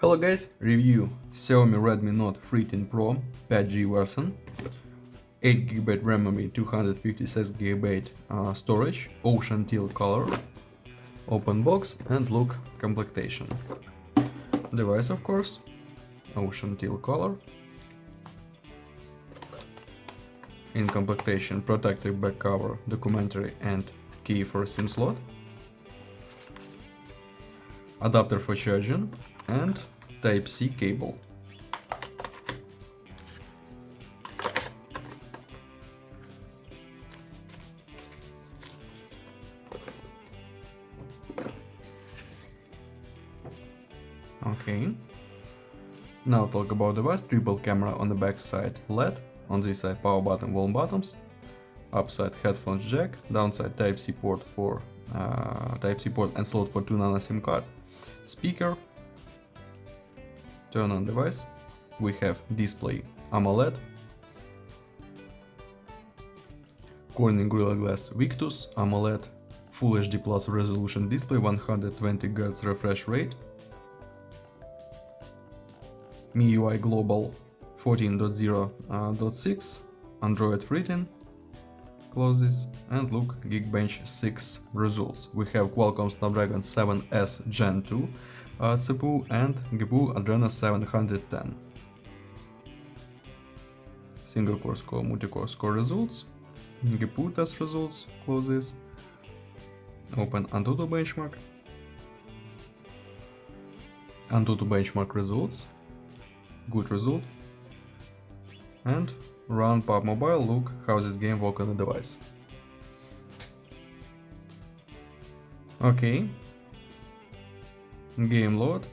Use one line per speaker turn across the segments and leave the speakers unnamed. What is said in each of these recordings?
Hello guys, review Xiaomi Redmi Note 13 Pro 5G version, 8GB RAM memory, 256GB storage, ocean teal color, open box and look complementation. Device of course, ocean teal color. In complementation, protective back cover, documentary and key for SIM slot, adapter for charging and Type-C cable. Okay. Now talk about device. Triple camera on the back side, LED, on this side power button, volume buttons, upside headphones jack, downside Type-C port for Type-C port and slot for 2 nano SIM card, speaker. Turn on device. We have display AMOLED, Corning Gorilla Glass Victus AMOLED, Full HD Plus resolution display, 120 Hz refresh rate, MIUI Global 14.0.6, Android 13, close this, and look, Geekbench 6 results. We have Qualcomm Snapdragon 7S Gen 2 CPU and GPU Adreno 710. Single core score, multi-core score results, GPU test results, close this, open Antutu benchmark, Antutu benchmark results, good result, and run PUBG Mobile, look how this game works on the device. Okay. Game load,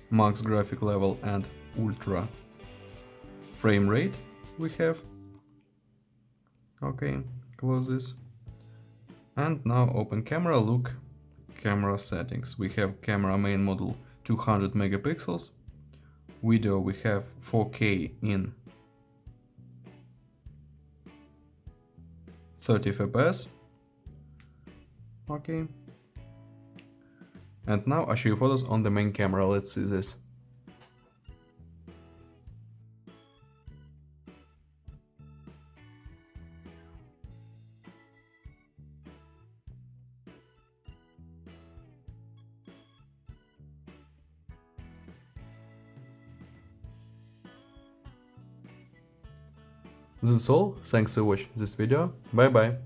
max graphic level and ultra frame rate we have. Okay, close this. And now open camera, look, camera settings. We have camera main module 200 megapixels. Video we have 4K in 30 FPS. Okay. And now I show you photos on the main camera. Let's see this. That's all. Thanks for watching this video. Bye bye.